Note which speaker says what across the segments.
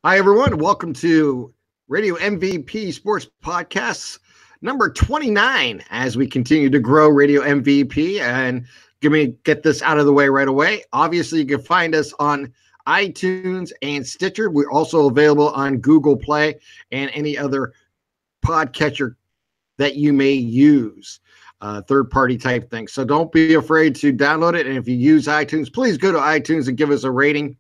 Speaker 1: Hi, everyone. Welcome to Radio MVP Sports Podcasts number 29 as we continue to grow Radio MVP. And get this out of the way right away. Obviously, you can find us on iTunes and Stitcher. We're also available on Google Play and any other podcatcher that you may use, third-party type thing. So don't be afraid to download it. And if you use iTunes, please go to iTunes and give us a rating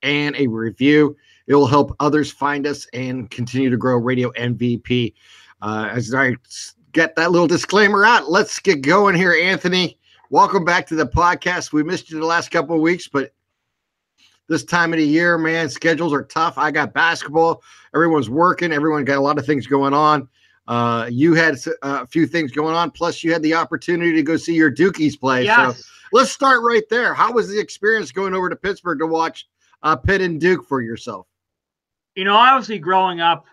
Speaker 1: and a review. It will help others find us and continue to grow Radio MVP. As I get that little disclaimer out, let's get going here, Anthony. Welcome back to the podcast. We missed you the last couple of weeks, but this time of the year, man, schedules are tough. I got basketball. Everyone's working. Everyone got a lot of things going on. You had a few things going on, plus you had the opportunity to go see your Dukies play.
Speaker 2: Yes.
Speaker 1: So let's start right there. How was the experience going over to Pittsburgh to watch Pitt and Duke for yourself?
Speaker 2: You know, obviously growing up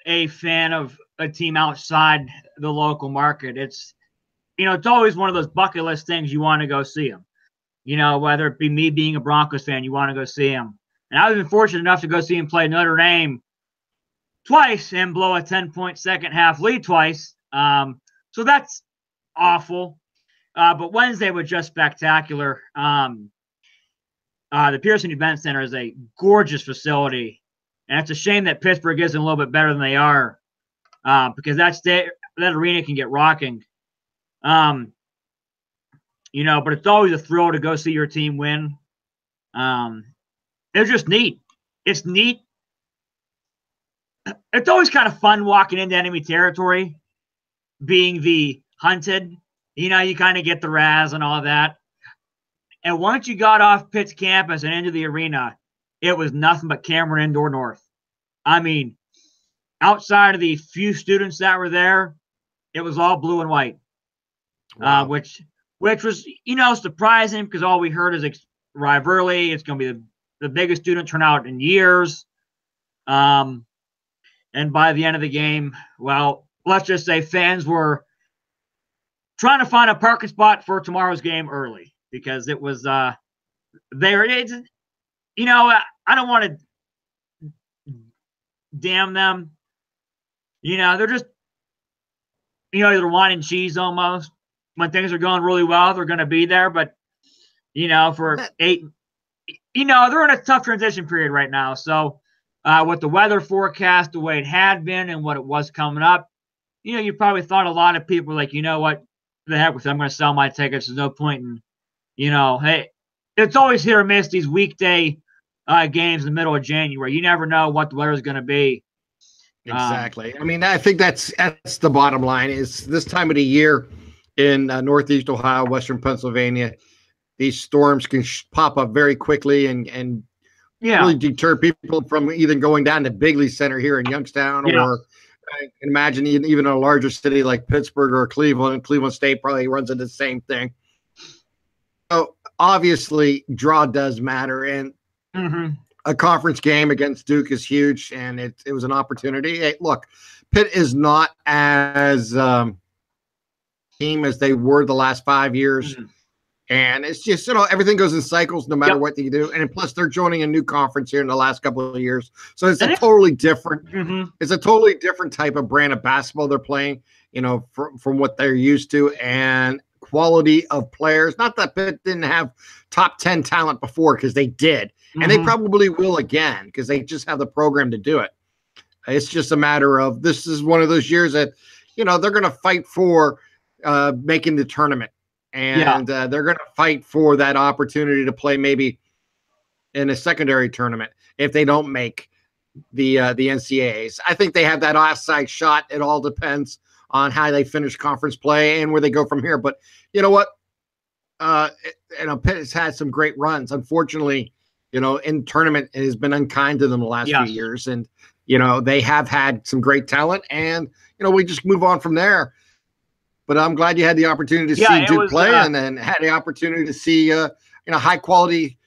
Speaker 2: a fan of a team outside the local market, it's always one of those bucket list things you want to go see them. You know, whether it be me being a Broncos fan, you want to go see him. And I've been fortunate enough to go see him play Notre Dame twice and blow a 10-point second half lead twice. So that's awful. But Wednesday was just spectacular. The Pearson Event Center is a gorgeous facility. And it's a shame that Pittsburgh isn't a little bit better than they are, because that arena can get rocking. But it's always a thrill to go see your team win. It's just neat. It's neat. It's always kind of fun walking into enemy territory, being the hunted. You kind of get the razz and all that. And once you got off Pitt's campus and into the arena, it was nothing but Cameron Indoor North. I mean, outside of the few students that were there, it was all blue and white. Wow. Which was, surprising, because all we heard is arrive early. It's going to be the biggest student turnout in years. And by the end of the game, well, let's just say fans were trying to find a parking spot for tomorrow's game early, because it was there. I don't want to damn them. They're just, they're wine and cheese almost. When things are going really well, they're going to be there. But, for they're in a tough transition period right now. So with the weather forecast, the way it had been and what it was coming up, you probably thought a lot of people were like, you know what, the heck with it, I'm going to sell my tickets. There's no point in, hey, it's always hit or miss these weekday games in the middle of January. You never know what the weather is going to be.
Speaker 1: Exactly. I mean, I think that's the bottom line. Is this time of the year in Northeast Ohio, Western Pennsylvania, these storms can pop up very quickly and really deter people from either going down to Bigley Center here in Youngstown, or I can imagine even a larger city like Pittsburgh or Cleveland. Cleveland State probably runs into the same thing. So obviously, draw does matter, and a conference game against Duke is huge, and it was an opportunity. Hey, look, Pitt is not as team as they were the last 5 years. And it's just, everything goes in cycles no matter what you do. And plus, they're joining a new conference here in the last couple of years. So it's a totally different it's a totally different type of brand of basketball they're playing, from what they're used to, and quality of players. Not that Pitt didn't have top 10 talent before, because they did. And they probably will again, because they just have the program to do it. It's just a matter of, this is one of those years that, they're going to fight for making the tournament. And they're going to fight for that opportunity to play maybe in a secondary tournament if they don't make the NCAAs. I think they have that offside shot. It all depends on how they finish conference play and where they go from here. But you know what? Pitt has had some great runs. Unfortunately, in tournament, it has been unkind to them the last few years. And, they have had some great talent, and, we just move on from there. But I'm glad you had the opportunity to see Duke play, and then had the opportunity to see, high quality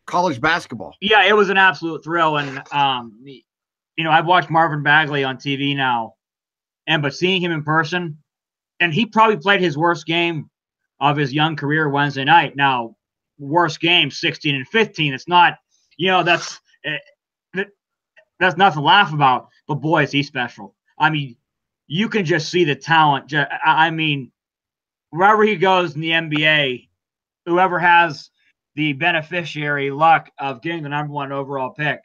Speaker 1: college basketball.
Speaker 2: Yeah, it was an absolute thrill. And, I've watched Marvin Bagley on TV now, but seeing him in person, and he probably played his worst game of his young career Wednesday night. Now, worst game, 16-15. It's not, that's that's nothing to laugh about. But boy, is he special. I mean, you can just see the talent. I mean, wherever he goes in the NBA, whoever has the beneficiary luck of getting the #1 overall pick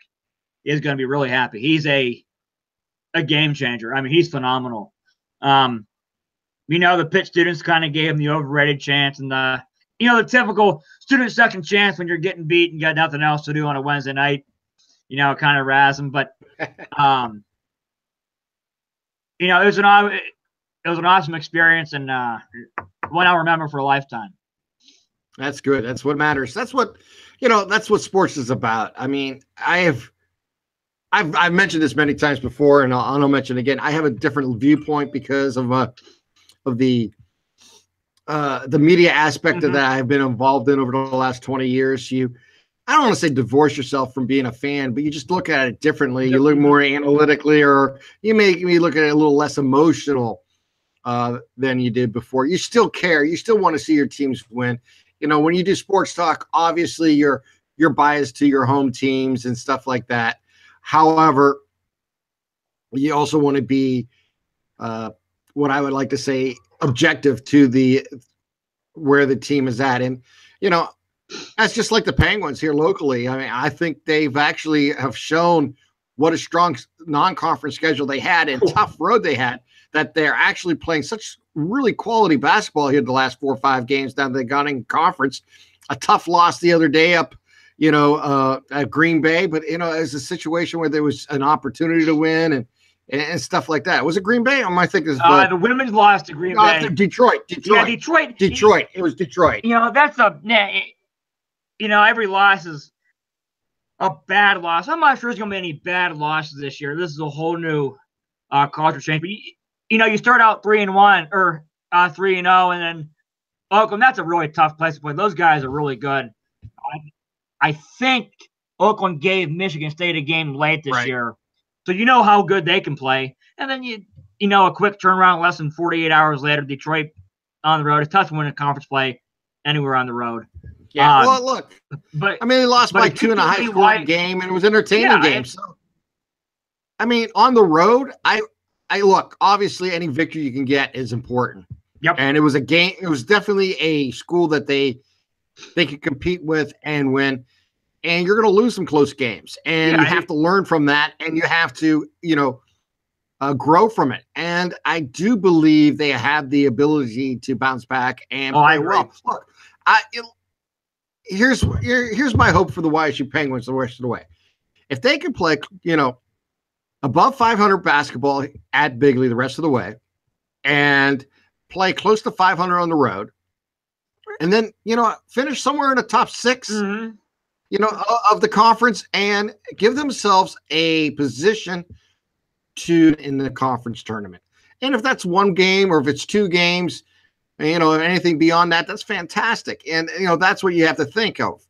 Speaker 2: is going to be really happy. He's a game changer. I mean, he's phenomenal. The Pitt students kind of gave him the overrated chance, and the typical student second chance when you're getting beat and got nothing else to do on a Wednesday night, kind of razz him. But it was an awesome experience, and one I'll remember for a lifetime.
Speaker 1: That's good. That's what matters. That's what sports is about. I mean, I've mentioned this many times before, and I'll mention it again. I have a different viewpoint because of the media aspect of that I've been involved in over the last 20 years. I don't want to say divorce yourself from being a fan, but you just look at it differently. You look more analytically, or you make me look at it a little less emotional than you did before. You still care. You still want to see your teams win. When you do sports talk, obviously you're biased to your home teams and stuff like that. However, you also want to be what I would like to say objective to where the team is at. And, that's just like the Penguins here locally. I mean, I think they've actually have shown what a strong non-conference schedule they had and tough road they had, that they're actually playing such really quality basketball here the last 4 or 5 games down the Gunning Conference. A tough loss the other day up, at Green Bay, but it's a situation where there was an opportunity to win and stuff like that. Was it Green Bay? I think it's
Speaker 2: the women's lost to Green Bay.
Speaker 1: Detroit.
Speaker 2: Yeah, Detroit.
Speaker 1: It was Detroit.
Speaker 2: That's every loss is a bad loss. I'm not sure there's going to be any bad losses this year. This is a whole new culture change. But you start out 3-1 or 3-0, and then Oakland. That's a really tough place to play. Those guys are really good. I think Oakland gave Michigan State a game late this year, so you know how good they can play. And then a quick turnaround, less than 48 hours later, Detroit on the road. It's tough to win a conference play anywhere on the road.
Speaker 1: Yeah, well, look, but I mean, they lost by 2 in a high-scoring game, and it was an entertaining game. So, I mean, on the road, I look. Obviously, any victory you can get is important.
Speaker 2: Yep.
Speaker 1: And it was a game. It was definitely a school that they could compete with and win. And you're going to lose some close games, and you have to learn from that, and you have to, grow from it. And I do believe they have the ability to bounce back and play well. Look, here's my hope for the YSU Penguins the rest of the way. If they can play, above 500 basketball at Bigley the rest of the way, and play close to 500 on the road, and then finish somewhere in the top 6, of the conference, and give themselves a position in the conference tournament. And if that's 1 game or if it's 2 games, anything beyond that, that's fantastic. And that's what you have to think of.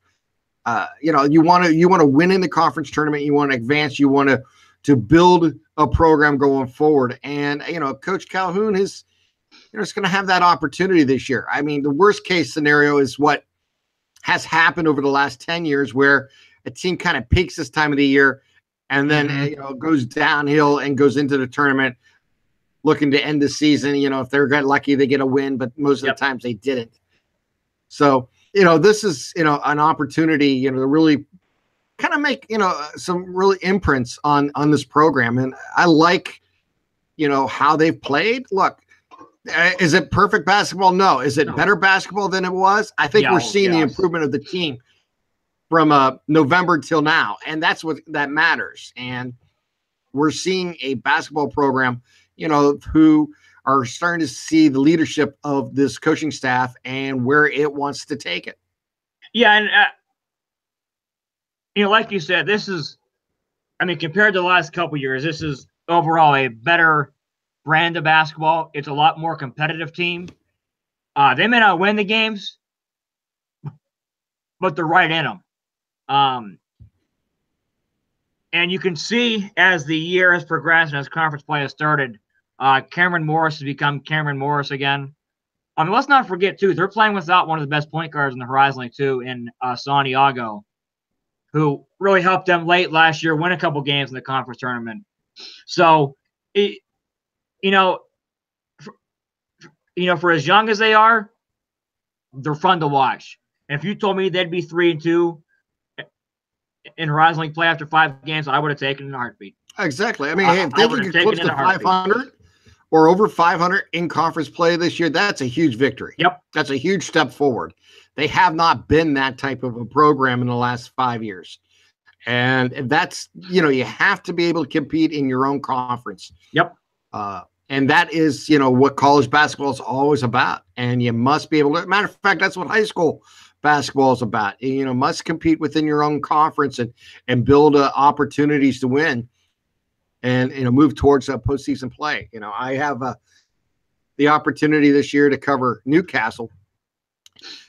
Speaker 1: You want to win in the conference tournament. You want to advance. You want to build a program going forward. And Coach Calhoun is going to have that opportunity this year. I mean, the worst case scenario is what has happened over the last 10 years, where a team kind of peaks this time of the year and then goes downhill and goes into the tournament looking to end the season. If they're lucky, they get a win, but most of the times they didn't. So, this is, an opportunity, to really kind of make, some really imprints on this program. And I like, how they've played. Look, is it perfect basketball? No. Is it better basketball than it was? I think we're seeing the improvement of the team from November till now. And that's what that matters. And we're seeing a basketball program, who are starting to see the leadership of this coaching staff and where it wants to take it.
Speaker 2: Yeah. And, like you said, this is, compared to the last couple of years, this is overall a better brand of basketball. It's a lot more competitive team. They may not win the games, but they're right in them. And you can see as the year has progressed and as conference play has started, Cameron Morris has become Cameron Morris again. Let's not forget, too, they're playing without one of the best point guards in the Horizon League, too, in Santiago, who really helped them late last year win a couple games in the conference tournament. So, for as young as they are, they're fun to watch. And if you told me they'd be 3-2 in Horizon League play after 5 games, I would have taken it in a heartbeat.
Speaker 1: Exactly. I mean, if they can get close to 500 or over 500 in conference play this year, that's a huge victory.
Speaker 2: Yep.
Speaker 1: That's a huge step forward. They have not been that type of a program in the last 5 years. And that's, you have to be able to compete in your own conference.
Speaker 2: Yep.
Speaker 1: And that is, what college basketball is always about. And you must be able to, matter of fact, that's what high school basketball is about. Must compete within your own conference and build opportunities to win and, move towards postseason play. I have the opportunity this year to cover Newcastle,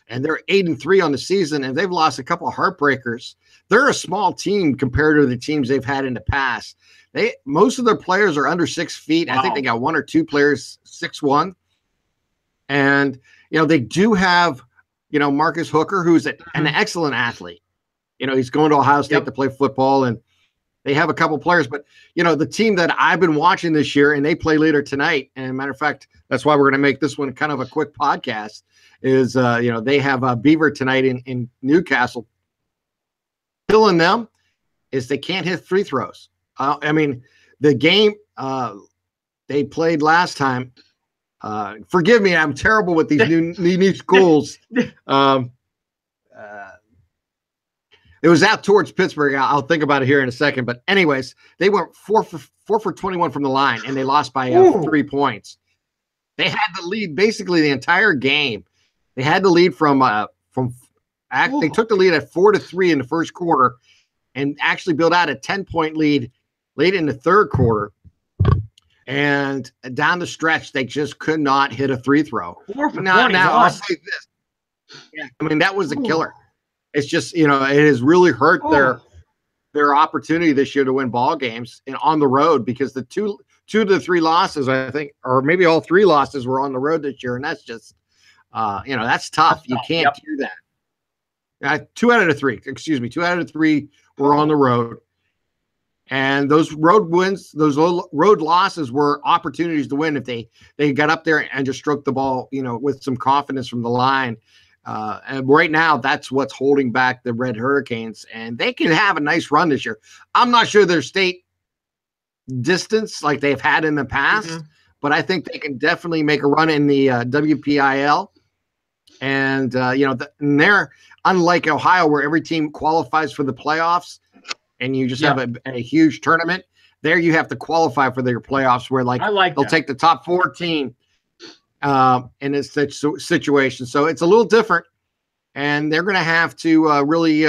Speaker 1: and they're 8-3 on the season, and they've lost a couple of heartbreakers. They're a small team compared to the teams they've had in the past. Most of their players are under 6 feet. Wow. I think they got 1 or 2 players 6'1", and they do have Marcus Hooker, who's an excellent athlete. He's going to Ohio State to play football, and they have a couple players. But the team that I've been watching this year, and they play later tonight. And matter of fact, that's why we're going to make this one kind of a quick podcast. Is they have Beaver tonight in Newcastle. Killing them is they can't hit free throws. The game they played last time. Forgive me, I'm terrible with these new schools. It was out towards Pittsburgh. I'll think about it here in a second. But anyways, they went 4 for 21 from the line, and they lost by 3 points. They had the lead basically the entire game. They had the lead they took the lead at 4-3 in the first quarter, and actually built out a 10-point lead late in the third quarter. And down the stretch, they just could not hit a free throw. Now I'll say this. Yeah, that was a killer. It's just, it has really hurt their opportunity this year to win ball games and on the road, because the two to the 3 losses, I think, or maybe all 3 losses were on the road this year. And that's just, that's tough. You can't do that. 2 out of 3 were on the road. And those road wins, those road losses were opportunities to win if they got up there and just stroked the ball, with some confidence from the line. And right now, that's what's holding back the Red Hurricanes. And they can have a nice run this year. I'm not sure their state distance like they've had in the past, but I think they can definitely make a run in the WPIL. And, and they're unlike Ohio, where every team qualifies for the playoffs. And you just have a huge tournament. There you have to qualify for their playoffs, where they'll take the top 14 in this situation. So it's a little different, and they're going to have to really,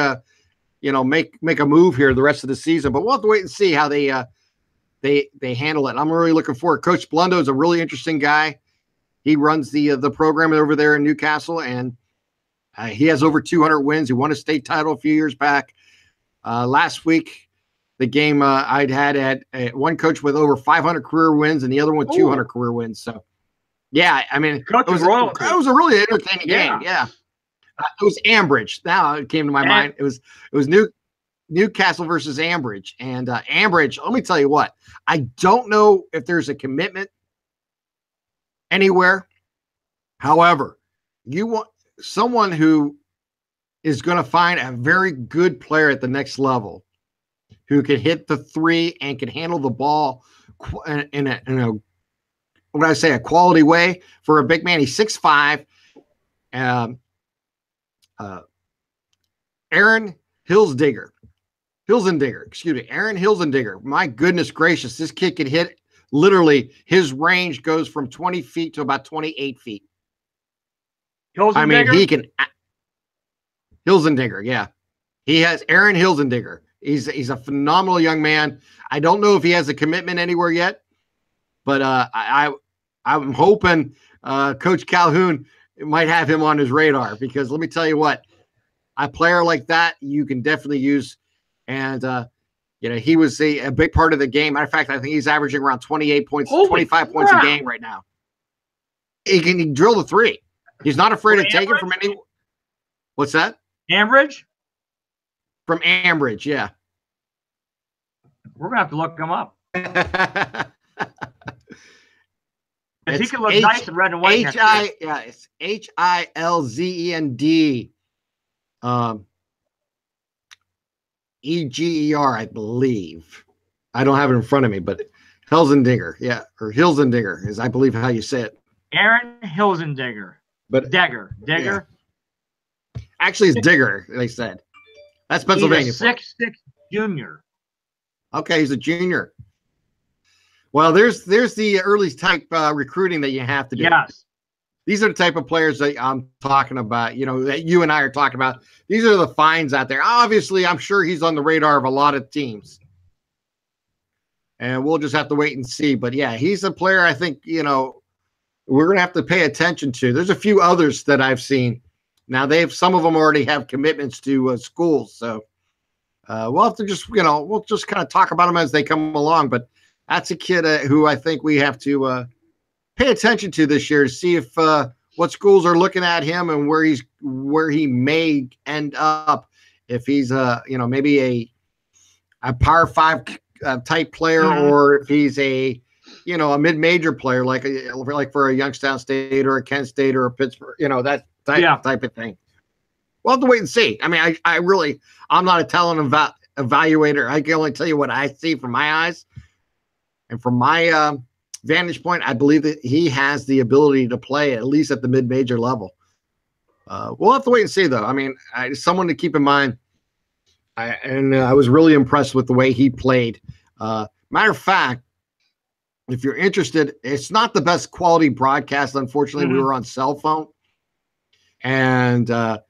Speaker 1: make a move here the rest of the season. But we'll have to wait and see how they handle it. I'm really looking forward. Coach Blundo is a really interesting guy. He runs the program over there in Newcastle, and he has over 200 wins. He won a state title a few years back. Last week, the game I'd had one coach with over 500 career wins and the other one 200 career wins. So, yeah, it was a really entertaining game. Yeah, it was Ambridge. Now it came to my mind. It was Newcastle versus Ambridge, and Ambridge. Let me tell you what. I don't know if there's a commitment anywhere. However, you want someone who is going to find a very good player at the next level who can hit the 3 and can handle the ball in a quality way for a big man. He's 6'5". Aaron Hilsendiger. Aaron Hilsendiger. My goodness gracious, this kid can hit. Literally, his range goes from 20 feet to about 28 feet. He can. Hilsendiger, yeah. He has Aaron Hilsendiger. He's a phenomenal young man. I don't know if he has a commitment anywhere yet, but I'm hoping Coach Calhoun might have him on his radar, because let me tell you what, a player like that you can definitely use. And he was a big part of the game. Matter of fact, I think he's averaging around 28 points, 25 points a game right now. He can drill the 3. He's not afraid to take it from anyone. What's that?
Speaker 2: Ambridge?
Speaker 1: From Ambridge, yeah.
Speaker 2: We're gonna have to look him up. He
Speaker 1: It's
Speaker 2: can look nice in red and white.
Speaker 1: It's Hilzend. Eger, I believe. I don't have it in front of me, but Hilzendinger, yeah, or Hilzendinger is, I believe, how you say it.
Speaker 2: Aaron Hilzendinger.
Speaker 1: But
Speaker 2: Degger.
Speaker 1: Yeah. Actually, it's Digger, they said. That's Pennsylvania.
Speaker 2: He's a 6'6" junior.
Speaker 1: Okay, he's a junior. Well, there's the early type recruiting that you have to do.
Speaker 2: Yes.
Speaker 1: These are the type of players that I'm talking about, that you and I are talking about. These are the finds out there. Obviously, I'm sure he's on the radar of a lot of teams. And we'll just have to wait and see. But, yeah, he's a player I think, we're going to have to pay attention to. There's a few others that I've seen. Now, some of them already have commitments to schools. So we'll have to just, we'll just kind of talk about them as they come along. But that's a kid who I think we have to pay attention to this year to see if what schools are looking at him and where he may end up, if he's maybe a Power 5 type player, or if he's a mid-major player like for a Youngstown State or a Kent State or a Pittsburgh, that type of thing. We'll have to wait and see. I mean, I'm not a talent evaluator. I can only tell you what I see from my eyes and from my vantage point. I believe that he has the ability to play at least at the mid-major level. We'll have to wait and see, though. I mean, someone to keep in mind. I was really impressed with the way he played. Matter of fact, if you're interested, it's not the best quality broadcast. Unfortunately, we were on cell phone, and the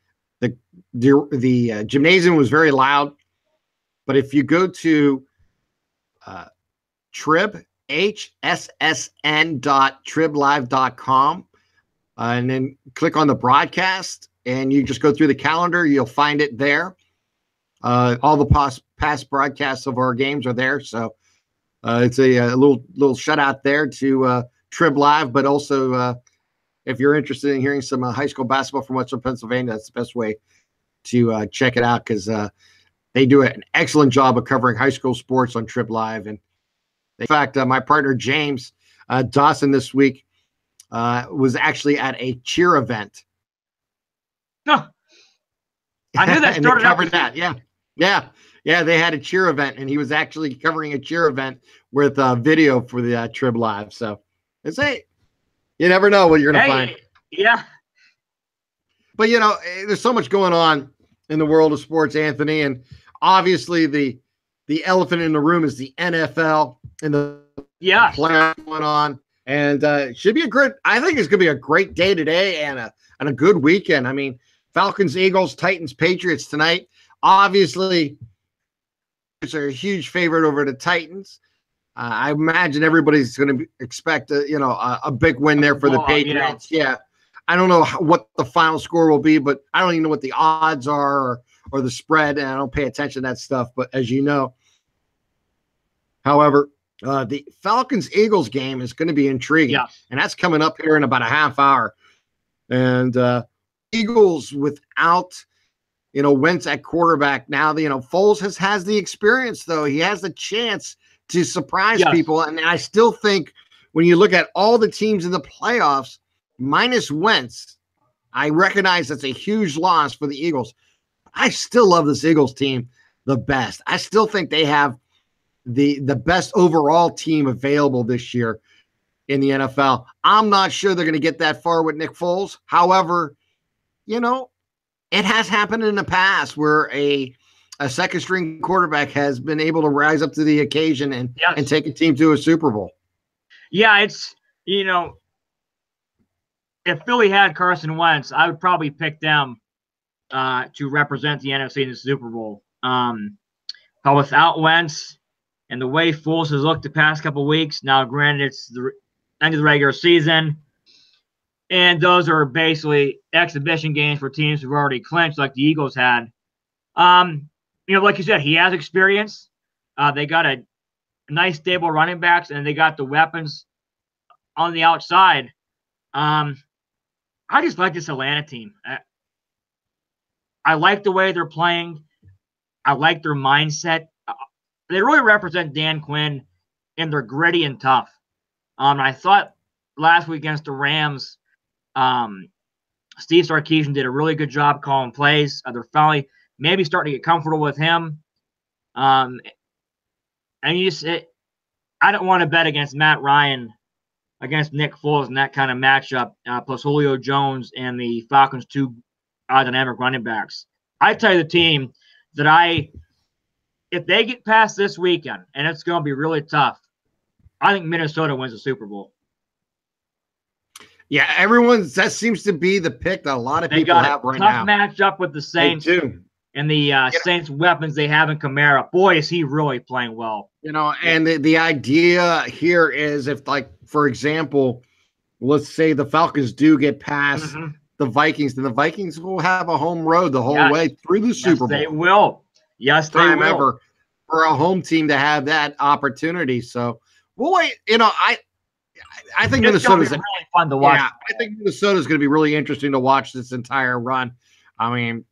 Speaker 1: gymnasium was very loud. But if you go to hssn.triblive.com and then click on the broadcast, and you just go through the calendar, you'll find it there. All the past broadcasts of our games are there. So it's a little shout out there to Trib Live, but also if you're interested in hearing some high school basketball from Western Pennsylvania, that's the best way to check it out, because they do an excellent job of covering high school sports on Trib Live. And in fact, my partner James Dawson this week was actually at a cheer event.
Speaker 2: I knew that started
Speaker 1: covered that. Yeah. They had a cheer event, and he was actually covering a cheer event with video for the Trib Live. So you never know what you're going to find.
Speaker 2: Yeah.
Speaker 1: But, there's so much going on in the world of sports, Anthony. And obviously the elephant in the room is the NFL and the playoffs going on. And it should be I think it's going to be a great day today and a good weekend. I mean, Falcons, Eagles, Titans, Patriots tonight. Obviously, it's a huge favorite over the Titans. I imagine everybody's going to expect a big win there for the Patriots. Yeah. I don't know what the final score will be, but I don't even know what the odds are or the spread, and I don't pay attention to that stuff. But as you know, however, the Falcons-Eagles game is going to be intriguing, and that's coming up here in about a half hour. And Eagles without Wentz at quarterback now. Foles has the experience, though. He has the chance to surprise people, and I still think when you look at all the teams in the playoffs, minus Wentz, I recognize that's a huge loss for the Eagles. I still love this Eagles team the best. I still think they have the best overall team available this year in the NFL. I'm not sure they're going to get that far with Nick Foles. However, it has happened in the past where a second string quarterback has been able to rise up to the occasion and take a team to a Super Bowl. Yeah,
Speaker 2: it's, if Philly had Carson Wentz, I would probably pick them to represent the NFC in the Super Bowl. But without Wentz and the way Foles has looked the past couple of weeks, now granted it's the end of the regular season, and those are basically exhibition games for teams who've already clinched, like the Eagles had. Like you said, he has experience. They got a nice stable running backs, and they got the weapons on the outside. I just like this Atlanta team. I like the way they're playing. I like their mindset. They really represent Dan Quinn, and they're gritty and tough. I thought last week against the Rams, Steve Sarkisian did a really good job calling plays. They're finally maybe starting to get comfortable with him. And I don't want to bet against Matt Ryan against Nick Foles in that kind of matchup, plus Julio Jones and the Falcons' two dynamic running backs. I tell you the team that if they get past this weekend, and it's going to be really tough, I think Minnesota wins the Super Bowl.
Speaker 1: Yeah, that seems to be the pick that a lot of people have right now.
Speaker 2: Tough matchup with the Saints.
Speaker 1: They do.
Speaker 2: And the Saints' weapons they have in Kamara. Boy, is he really playing well.
Speaker 1: And the idea here is if, like, for example, let's say the Falcons do get past the Vikings, then the Vikings will have a home road the whole way through the Super Bowl.
Speaker 2: They will. Yes, they will.
Speaker 1: Ever for a home team to have that opportunity. So, boy, I think Minnesota's
Speaker 2: really fun to watch.
Speaker 1: Yeah, I think Minnesota's going to be really interesting to watch this entire run. I mean,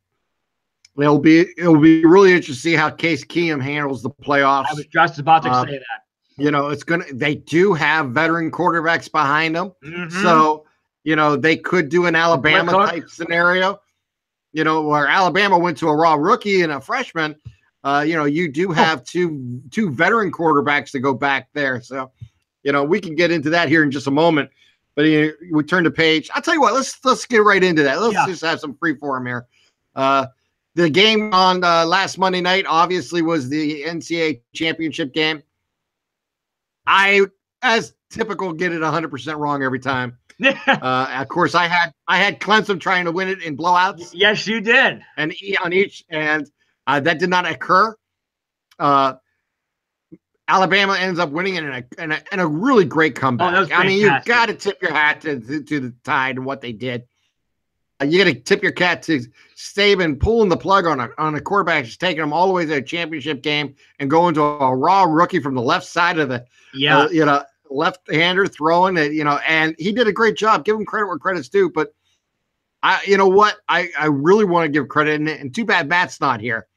Speaker 1: it'll be really interesting to see how Case Keenum handles the playoffs.
Speaker 2: I was just about to say that.
Speaker 1: They do have veteran quarterbacks behind them. So, they could do an Alabama type scenario, where Alabama went to a raw rookie and a freshman. You do have two veteran quarterbacks to go back there. So, we can get into that here in just a moment. But we turn the page. I'll tell you what, let's get right into that. Let's just have some free form here. The game on last Monday night obviously was the NCAA championship game. I, as typical, get it 100% wrong every time. Of course, I had Clemson trying to win it in blowouts.
Speaker 2: Yes, you did.
Speaker 1: And on each, and that did not occur. Alabama ends up winning it in a really great comeback. I mean, you've got to tip your hat to the Tide and what they did. You got to tip your hat to Saban pulling the plug on a quarterback, just taking them all the way to a championship game and going to a raw rookie from the left side of the left-hander throwing it. And he did a great job. Give him credit where credit's due. But I really want to give credit, and too bad Matt's not here.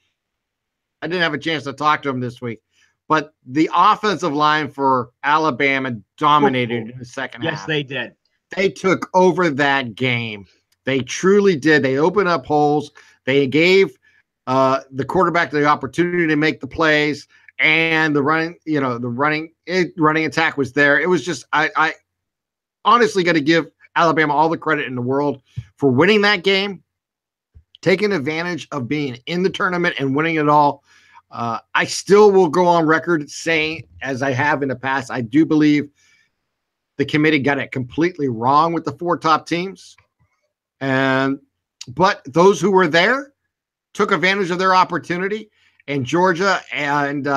Speaker 1: I didn't have a chance to talk to him this week. But the offensive line for Alabama dominated in the second half.
Speaker 2: Yes, they did.
Speaker 1: They took over that game. They truly did. They opened up holes. They gave the quarterback the opportunity to make the plays, and the running attack was there. It was just I honestly got to give Alabama all the credit in the world for winning that game, taking advantage of being in the tournament and winning it all. I still will go on record saying, as I have in the past, I do believe the committee got it completely wrong with the four top teams. But those who were there took advantage of their opportunity, and Georgia and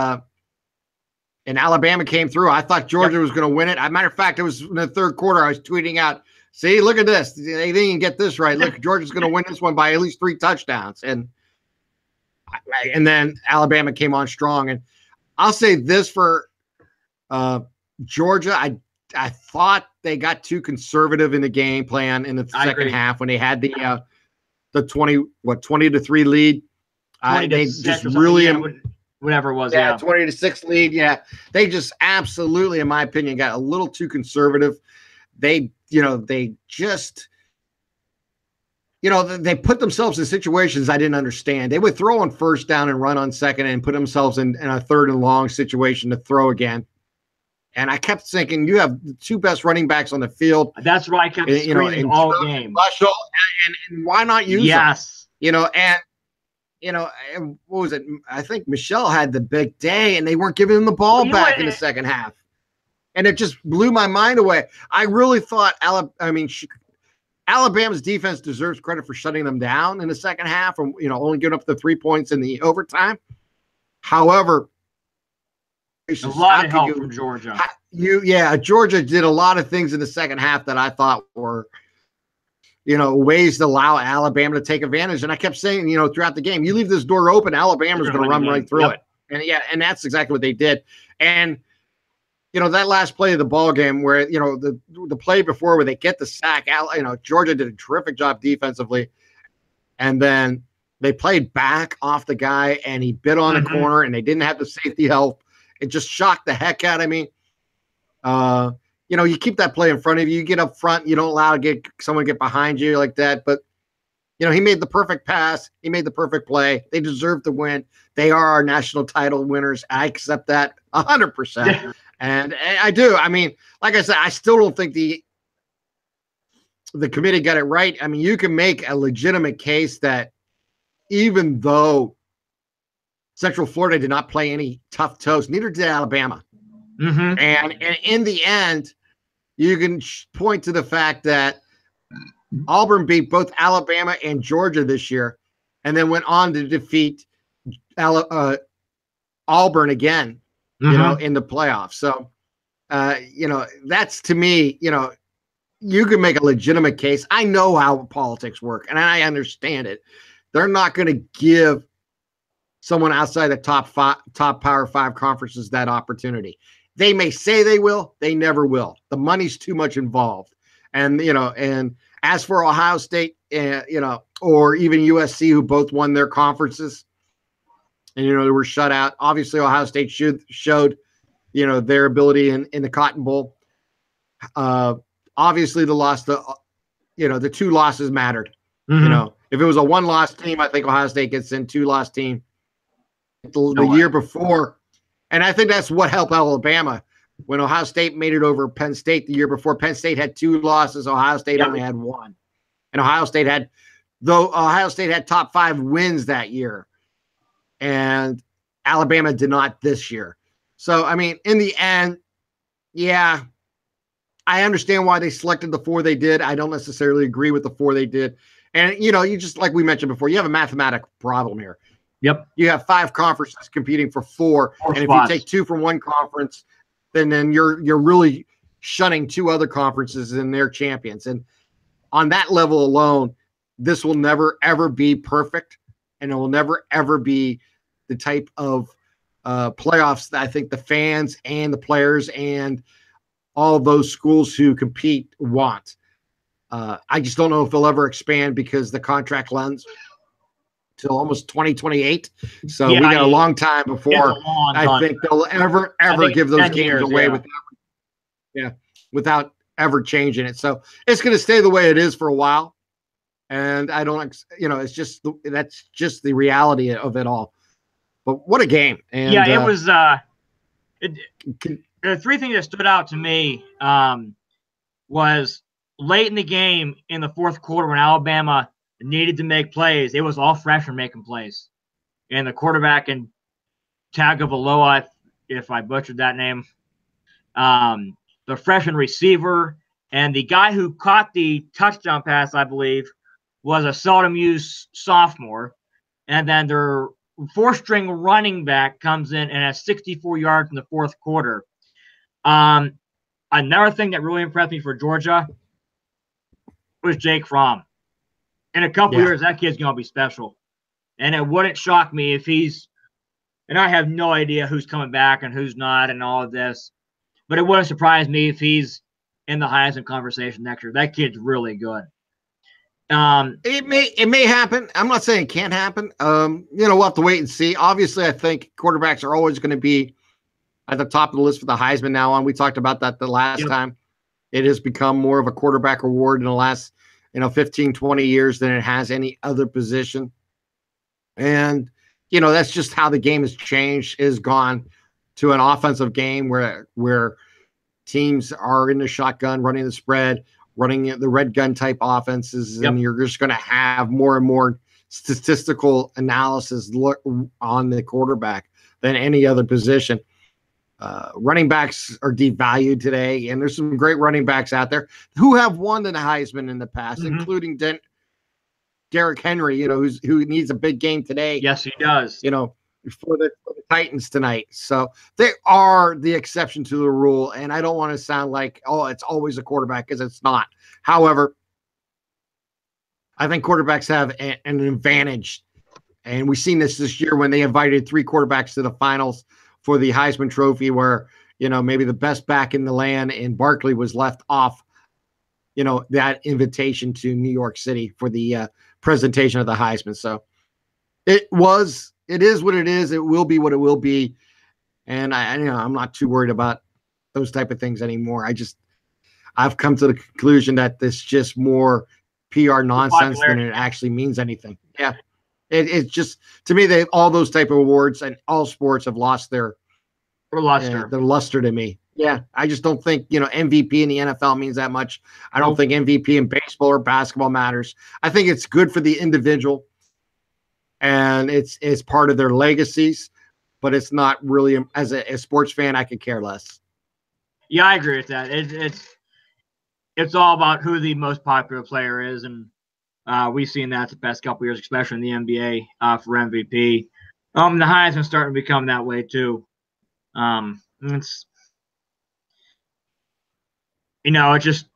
Speaker 1: Alabama came through. I thought Georgia was going to win it. As a matter of fact, it was in the third quarter. I was tweeting out, "See, look at this. They didn't get this right. Look, Georgia's going to win this one by at least 3 touchdowns." And then Alabama came on strong. And I'll say this for Georgia, I thought they got too conservative in the game plan in the second half when they had the 20-3 lead. They just really
Speaker 2: whatever it was.
Speaker 1: 20-6 lead. Yeah, they just absolutely, in my opinion, got a little too conservative. They just. They put themselves in situations I didn't understand. They would throw on first down and run on second and put themselves in a third and long situation to throw again. And I kept thinking, you have the 2 best running backs on the field.
Speaker 2: That's why I kept screaming all game.
Speaker 1: And why not use them?
Speaker 2: Yes.
Speaker 1: And what was it? I think Michelle had the big day, and they weren't giving him the ball back in the second half. And it just blew my mind away. I really thought Alabama's defense deserves credit for shutting them down in the second half and, only giving up the 3 points in the overtime. However,
Speaker 2: a lot of help from Georgia.
Speaker 1: Georgia did a lot of things in the second half that I thought were, ways to allow Alabama to take advantage. And I kept saying, throughout the game, you leave this door open, Alabama's going to run right through it. And that's exactly what they did. And, that last play of the ball game where, the play before where they get the sack, Georgia did a terrific job defensively. And then They played back off the guy, and he bit on the corner, and they didn't have the safety help. It just shocked the heck out of me. You keep that play in front of you. You get up front. You don't allow someone to get behind you like that. But, he made the perfect pass. He made the perfect play. They deserve to win. They are our national title winners. I accept that 100%. Yeah. And I do. I mean, like I said, I still don't think the committee got it right. I mean, you can make a legitimate case that even though Central Florida did not play any tough toes, neither did Alabama. And in the end, you can point to the fact that Auburn beat both Alabama and Georgia this year, and then went on to defeat Auburn again, in the playoffs. So, that's, to me, you can make a legitimate case. I know how politics work, and I understand it. They're not going to give someone outside the top Power 5 conferences that opportunity. They may say they will, they never will. The money's too much involved. And, and as for Ohio State, or even USC, who both won their conferences, and, they were shut out. Obviously, Ohio State showed, their ability in the Cotton Bowl. Obviously, the two losses mattered. If it was a one-loss team, I think Ohio State gets in. Two-loss team the year before. And I think that's what helped Alabama when Ohio State made it over Penn State the year before. Penn State had 2 losses. Ohio State only had 1. And Ohio State had top 5 wins that year. And Alabama did not this year. So, I mean, in the end, yeah, I understand why they selected the 4 they did. I don't necessarily agree with the 4 they did. And, you just, like we mentioned before, you have a mathematical problem here.
Speaker 2: Yep.
Speaker 1: You have 5 conferences competing for 4. And if you take 2 from one conference, then you're really shunning 2 other conferences and their champions. And on that level alone, this will never, ever be perfect. And it will never, ever be the type of playoffs that I think the fans and the players and all of those schools who compete want. I just don't know if they'll ever expand because the contract runs till almost 2028. So we got a long time before I think they'll ever give those games away without ever changing it. So it's going to stay the way it is for a while. And I don't, it's just, that's just the reality of it all. But what a game. And
Speaker 2: it was, the 3 things that stood out to me was late in the game in the 4th quarter when Alabama needed to make plays. It was all freshmen making plays. And the quarterback and Tagovailoa, if I butchered that name, the freshman receiver, and the guy who caught the touchdown pass, I believe, was a seldom used sophomore. And then their 4th-string running back comes in and has 64 yards in the 4th quarter. Another thing that really impressed me for Georgia was Jake Fromm. In a couple years, that kid's going to be special. And it wouldn't shock me if he's – and I have no idea who's coming back and who's not and all of this. But it wouldn't surprise me if he's in the Heisman conversation next year. That kid's really good.
Speaker 1: It may happen. I'm not saying it can't happen. We'll have to wait and see. Obviously, I think quarterbacks are always going to be at the top of the list for the Heisman now on. We talked about that the last time. It has become more of a quarterback award in the last 15, 20 years than it has any other position. And, that's just how the game has changed, is gone to an offensive game where teams are in the shotgun, running the spread, running the red gun type offenses, and you're just going to have more and more statistical analysis look on the quarterback than any other position. Running backs are devalued today, and there's some great running backs out there who have won the Heisman in the past, including Derrick Henry, who needs a big game today.
Speaker 2: Yes, he does.
Speaker 1: For the Titans tonight. So they are the exception to the rule, and I don't want to sound like, it's always a quarterback, because it's not. However, I think quarterbacks have an advantage, and we've seen this year when they invited 3 quarterbacks to the finals for the Heisman Trophy, where, maybe the best back in the land in Barkley was left off, that invitation to New York City for the presentation of the Heisman. So It is what it is. It will be what it will be. And I'm not too worried about those type of things anymore. I've come to the conclusion that this just more PR nonsense than it actually means anything. Yeah. It's just, to me, all those type of awards and all sports have lost their luster to me. Yeah. I just don't think, MVP in the NFL means that much. I don't think MVP in baseball or basketball matters. I think it's good for the individual and it's part of their legacies, but it's not really, as a sports fan, I could care less.
Speaker 2: Yeah, I agree with that. It's all about who the most popular player is, and we've seen that the past couple years, especially in the NBA for MVP. The Heisman's starting to become that way too. It's just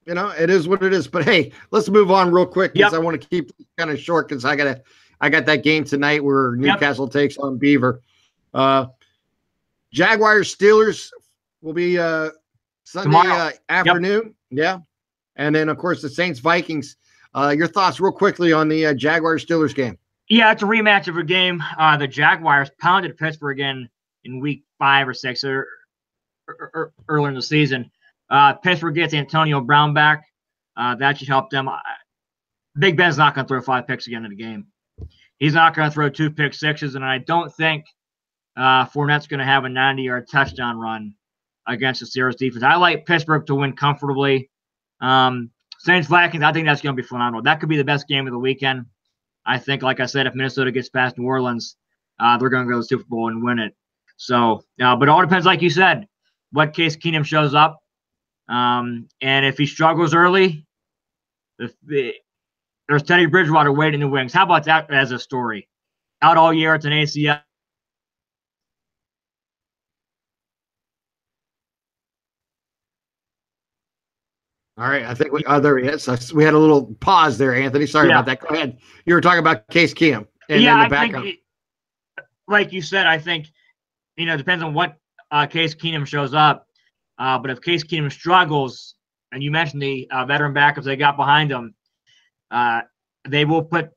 Speaker 1: it is what it is. But hey, let's move on real quick because I want to keep it kind of short because I got that game tonight where Newcastle takes on Beaver. Jaguars Steelers will be Sunday afternoon. Yeah. And then, of course, the Saints Vikings. Your thoughts real quickly on the Jaguars Steelers game.
Speaker 2: Yeah, it's a rematch of a game. The Jaguars pounded Pittsburgh in week 5 or 6 or earlier in the season. Pittsburgh gets Antonio Brown back. That should help them. Big Ben's not going to throw 5 picks again in the game. He's not going to throw 2 pick sixes, and I don't think Fournette's going to have a 90-yard touchdown run against the Steelers defense. I like Pittsburgh to win comfortably. Saints Vikings, I think that's going to be phenomenal. That could be the best game of the weekend. I think, like I said, if Minnesota gets past New Orleans, they're going to go to the Super Bowl and win it. So, but it all depends, like you said, what Case Keenum shows up. And if he struggles early, there's Teddy Bridgewater waiting in the wings. How about that as a story? Out all year, it's an ACL.
Speaker 1: All right, I think there he is. We had a little pause there, Anthony. Sorry about that. Go ahead. You were talking about Case Keenum.
Speaker 2: I think, like you said, I think, it depends on what Case Keenum shows up. But if Case Keenum struggles, and you mentioned the veteran backups they got behind him, they will put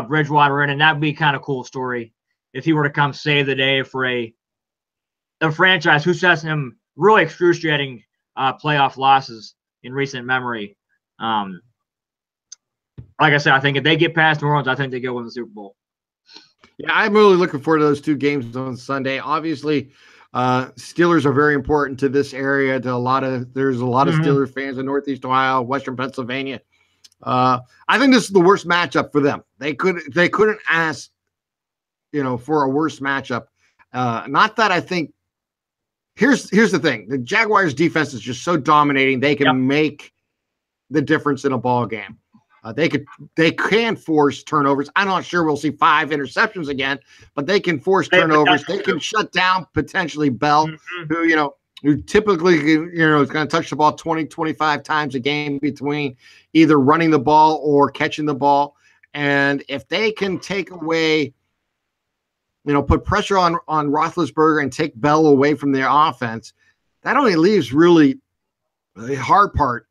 Speaker 2: Bridgewater in, and that would be kind of cool story if he were to come save the day for a franchise who has him really excruciating playoff losses in recent memory. Like I said, I think if they get past New Orleans, I think they go win the Super Bowl.
Speaker 1: Yeah, I'm really looking forward to those 2 games on Sunday. Obviously, Steelers are very important to this area. There's a lot of Steelers fans in Northeast Ohio, Western Pennsylvania. I think this is the worst matchup for them. They couldn't ask, for a worse matchup. Not that I think. Here's the thing: the Jaguars' defense is just so dominating; they can make the difference in a ball game. They can force turnovers. I'm not sure we'll see 5 interceptions again, but they can force turnovers. They can shut down potentially Bell, who typically is going to touch the ball 20, 25 times a game between either running the ball or catching the ball. And if they can take away, put pressure on Roethlisberger and take Bell away from their offense, that only leaves really the hard part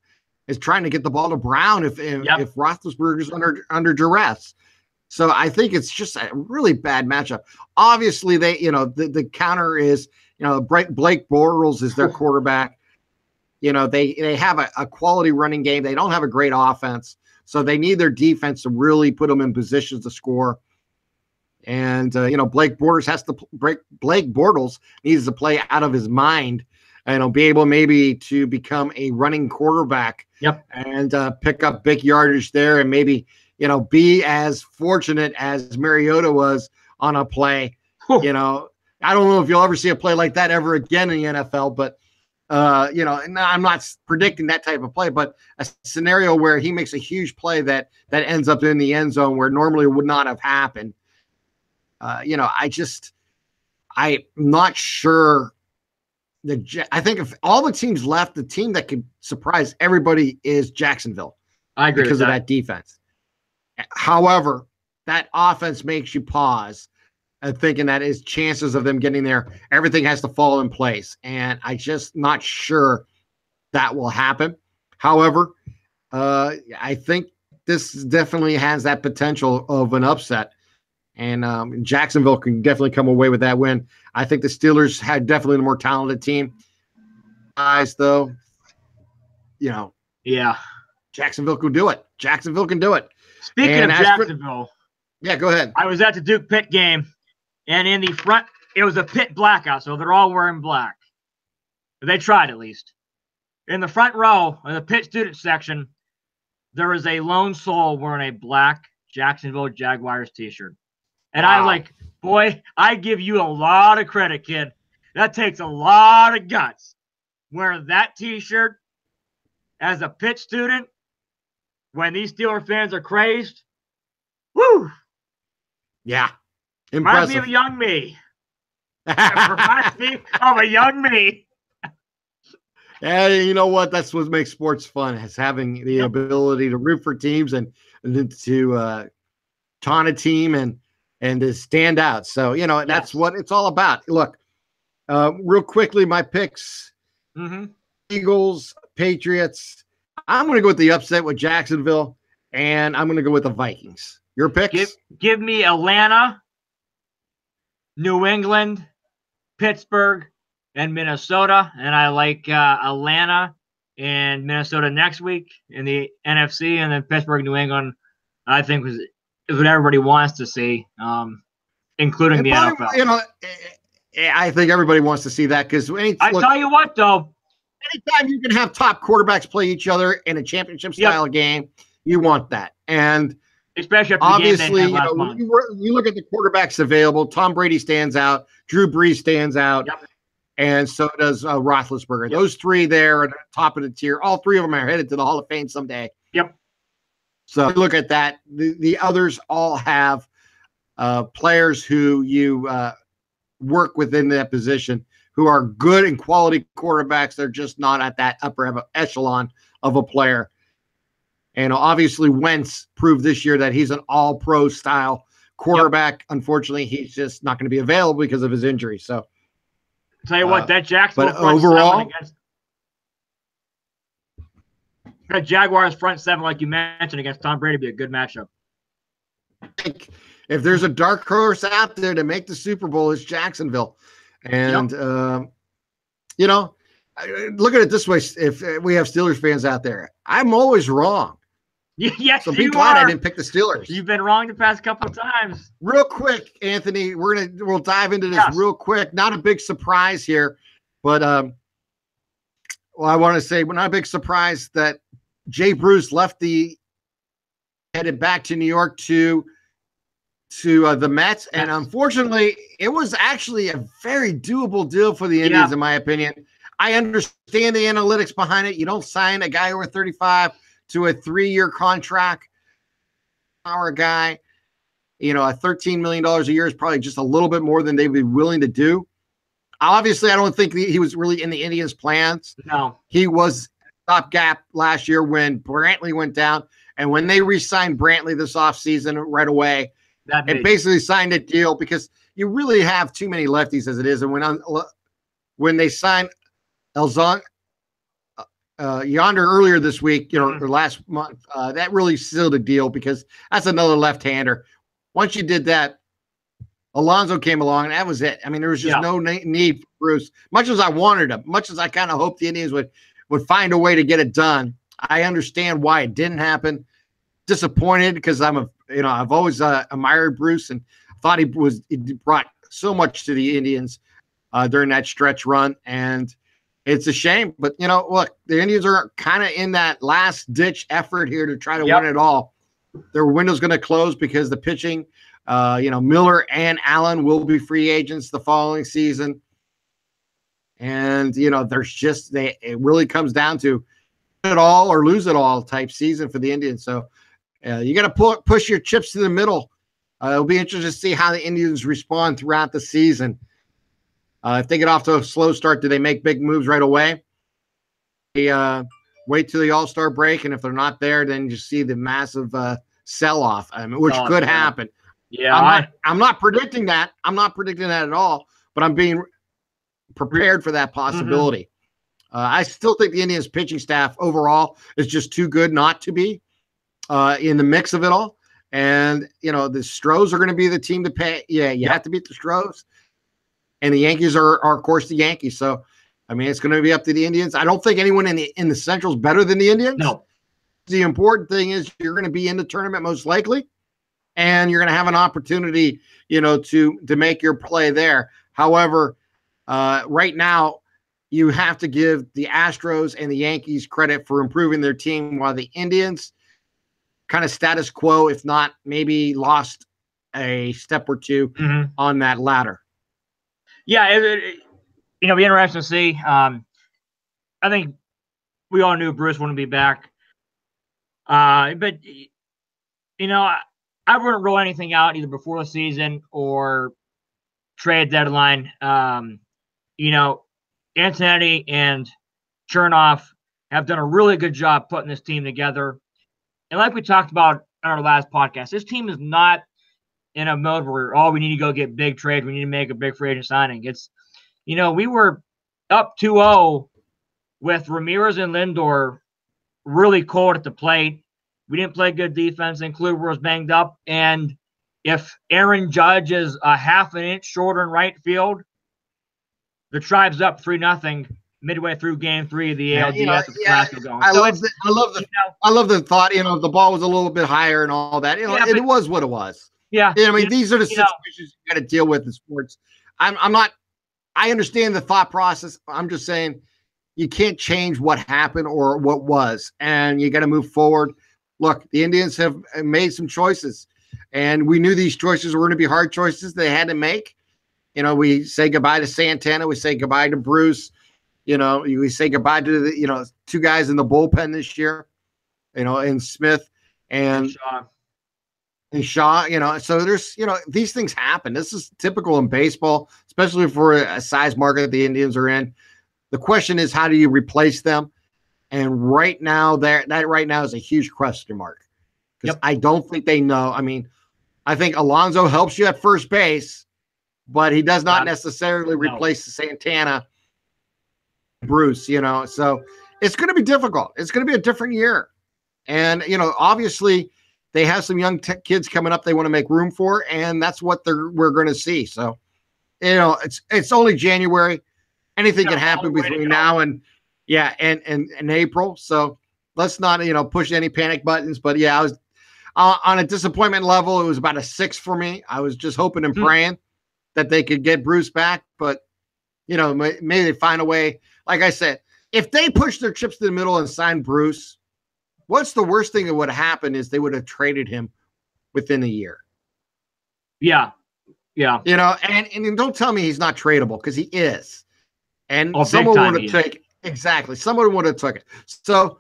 Speaker 1: is trying to get the ball to Brown if Roethlisberger's under duress. So I think it's just a really bad matchup. Obviously, they the counter is Blake Bortles is their quarterback. They have a quality running game. They don't have a great offense, so they need their defense to really put them in positions to score. And Blake Bortles needs to play out of his mind and be able maybe to become a running quarterback. And pick up big yardage there, and maybe be as fortunate as Mariota was on a play. I don't know if you'll ever see a play like that ever again in the NFL, but and I'm not predicting that type of play, but a scenario where he makes a huge play that ends up in the end zone where normally it would not have happened. I'm not sure. I think if all the teams left, the team that could surprise everybody is Jacksonville.
Speaker 2: I agree
Speaker 1: because of that defense. However, that offense makes you pause and thinking that is chances of them getting there. Everything has to fall in place, and I just not sure that will happen. However, I think this definitely has that potential of an upset. And Jacksonville can definitely come away with that win. I think the Steelers had definitely the more talented team. Guys, though,
Speaker 2: Yeah.
Speaker 1: Jacksonville can do it. Jacksonville can do it.
Speaker 2: Speaking of Jacksonville,
Speaker 1: yeah, go ahead.
Speaker 2: I was at the Duke Pitt game, and in the front, it was a Pitt blackout, so they're all wearing black. They tried, at least. In the front row, in the Pitt student section, there is a lone soul wearing a black Jacksonville Jaguars t-shirt. And
Speaker 1: wow.
Speaker 2: I'm like, boy, I give you a lot of credit, kid. That takes a lot of guts. Wearing that t-shirt as a Pitt student when these Steeler fans are crazed. Woo!
Speaker 1: Yeah.
Speaker 2: Reminds me of a young me. Reminds me of a young me.
Speaker 1: And you know what? That's what makes sports fun, is having the ability to root for teams and to taunt a team and to stand out. So, that's what it's all about. Look, real quickly, my picks, Eagles, Patriots. I'm going to go with the upset with Jacksonville, and I'm going to go with the Vikings. Your picks?
Speaker 2: Give me Atlanta, New England, Pittsburgh, and Minnesota. And I like Atlanta and Minnesota next week in the NFC, and then Pittsburgh, New England, I think is what everybody wants to see, including the NFL.
Speaker 1: I think everybody wants to see that because
Speaker 2: tell you what, though.
Speaker 1: Anytime you can have top quarterbacks play each other in a championship style game, you want that. And
Speaker 2: especially after
Speaker 1: obviously, you look at the quarterbacks available. Tom Brady stands out. Drew Brees stands out.
Speaker 2: Yep.
Speaker 1: And so does Roethlisberger. Yep. Those three there are the top of the tier. All three of them are headed to the Hall of Fame someday.
Speaker 2: Yep.
Speaker 1: So look at that. The others all have players who you work within that position who are good and quality quarterbacks. They're just not at that upper echelon of a player. And obviously Wentz proved this year that he's an all-pro style quarterback. Yep. Unfortunately, he's just not going to be available because of his injury. So
Speaker 2: tell you what, that Jacksonville
Speaker 1: front overall,
Speaker 2: that Jaguars front seven, like you mentioned, against Tom Brady, be a good matchup.
Speaker 1: If there's a dark horse out there to make the Super Bowl, it's Jacksonville. And, look at it this way. If we have Steelers fans out there, I'm always wrong.
Speaker 2: Yes,
Speaker 1: so be glad I didn't pick the Steelers.
Speaker 2: You've been wrong the past couple of times.
Speaker 1: Real quick, Anthony, we'll dive into this real quick. Not a big surprise here, but I want to say not a big surprise that Jay Bruce headed back to New York to the Mets, and unfortunately, it was actually a very doable deal for the Indians, in my opinion. I understand the analytics behind it. You don't sign a guy over 35 to a 3-year contract. Our guy, a $13 million a year is probably just a little bit more than they'd be willing to do. Obviously, I don't think he was really in the Indians' plans.
Speaker 2: No,
Speaker 1: he was stopgap last year when Brantley went down, and when they re-signed Brantley this offseason right away. And basically signed a deal because you really have too many lefties as it is. And when they signed Elzon Yonder earlier this week, or last month, that really sealed a deal because that's another left-hander. Once you did that, Alonso came along, and that was it. I mean, there was just no need for Bruce. Much as I wanted him, much as I kind of hoped the Indians would find a way to get it done, I understand why it didn't happen. Disappointed because I've always admired Bruce and thought he brought so much to the Indians during that stretch run, and it's a shame. But look, the Indians are kind of in that last ditch effort here to try to win it all. Their window's going to close because the pitching, Miller and Allen will be free agents the following season, and there's just it really comes down to it all or lose it all type season for the Indians. So. You got to push your chips to the middle. It'll be interesting to see how the Indians respond throughout the season. If they get off to a slow start, do they make big moves right away? They wait till the All-Star break, and if they're not there, then you see the massive sell-off, which could happen.
Speaker 2: Yeah,
Speaker 1: I'm not predicting that. I'm not predicting that at all, but I'm being prepared for that possibility. I still think the Indians pitching staff overall is just too good not to be. in the mix of it all. And, the Stros are going to be the team to pay. Yeah, you have to beat the Stros. And the Yankees are, of course, the Yankees. So, I mean, it's going to be up to the Indians. I don't think anyone in the Central is better than the Indians.
Speaker 2: No.
Speaker 1: The important thing is you're going to be in the tournament most likely, and you're going to have an opportunity, to make your play there. However, right now, you have to give the Astros and the Yankees credit for improving their team, while the Indians kind of status quo, if not maybe lost a step or two on that ladder.
Speaker 2: Yeah, it'll be interesting to see. I think we all knew Bruce wouldn't be back. But, I wouldn't rule anything out either before the season or trade deadline. Antonetti and Chernoff have done a really good job putting this team together. And like we talked about on our last podcast, this team is not in a mode where, we need to go get big trades. We need to make a big free agent signing. It's, we were up 2-0 with Ramirez and Lindor really cold at the plate. We didn't play good defense, and Kluber was banged up. And if Aaron Judge is a half an inch shorter in right field, the Tribe's up 3-0 midway through Game 3 of the ALDS.
Speaker 1: I love the thought. The ball was a little bit higher and all that. It was what it was.
Speaker 2: Yeah,
Speaker 1: these are the situations you got to deal with in sports. I understand the thought process. I'm just saying you can't change what happened or what was, and you got to move forward. Look, the Indians have made some choices, and we knew these choices were going to be hard choices they had to make. We say goodbye to Santana. We say goodbye to Bruce. We say goodbye to the, two guys in the bullpen this year, and Smith and Shaw. So there's, these things happen. This is typical in baseball, especially for a size market that the Indians are in. The question is, how do you replace them? And right now, that right now is a huge question mark, because I don't think they know. I think Alonso helps you at first base, but he does not necessarily replace Santana, Bruce, so it's going to be difficult. It's going to be a different year. And, obviously they have some young kids coming up they want to make room for, and that's what we're going to see. So, it's only January. Anything can happen between now and April. So let's not, push any panic buttons. But yeah, I was on a disappointment level. It was about a 6 for me. I was just hoping and praying that they could get Bruce back, but maybe they find a way. Like I said, if they push their chips to the middle and sign Bruce, what's the worst thing that would have happened is they would have traded him within a year.
Speaker 2: Yeah. Yeah.
Speaker 1: And don't tell me he's not tradable, because he is. And someone would have someone would have took it. So,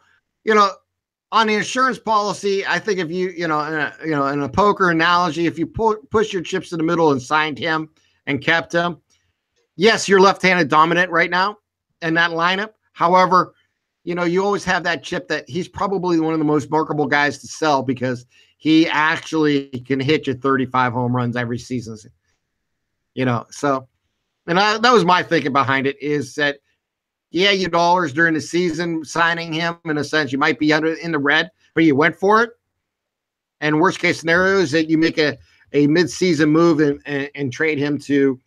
Speaker 1: on the insurance policy, I think if you, in a poker analogy, if you push your chips in the middle and signed him and kept him, yes, you're left-handed dominant right now in that lineup. However, you always have that chip that he's probably one of the most marketable guys to sell, because he actually can hit you 35 home runs every season. So, and that was my thinking behind it, is that, you dollars during the season signing him. In a sense, you might be in the red, but you went for it. And worst case scenario is that you make a mid-season move and trade him to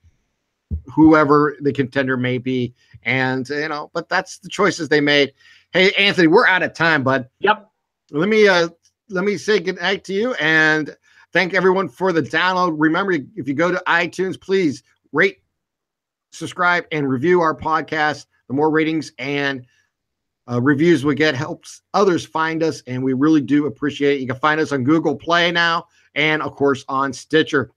Speaker 1: whoever the contender may be. And, but that's the choices they made. Hey, Anthony, we're out of time, bud.
Speaker 2: Yep.
Speaker 1: Let me say good night to you and thank everyone for the download. Remember, if you go to iTunes, please rate, subscribe, and review our podcast. The more ratings and reviews we get helps others find us, and we really do appreciate it. You can find us on Google Play now and, of course, on Stitcher.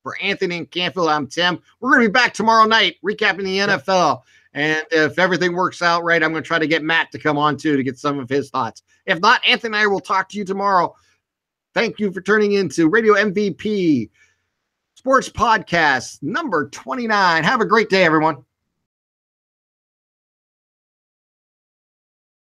Speaker 1: For Anthony and Canfield, I'm Tim. We're going to be back tomorrow night recapping the NFL. And if everything works out right, I'm going to try to get Matt to come on, too, to get some of his thoughts. If not, Anthony and I will talk to you tomorrow. Thank you for turning into Radio MVP Sports Podcast number 29. Have a great day, everyone.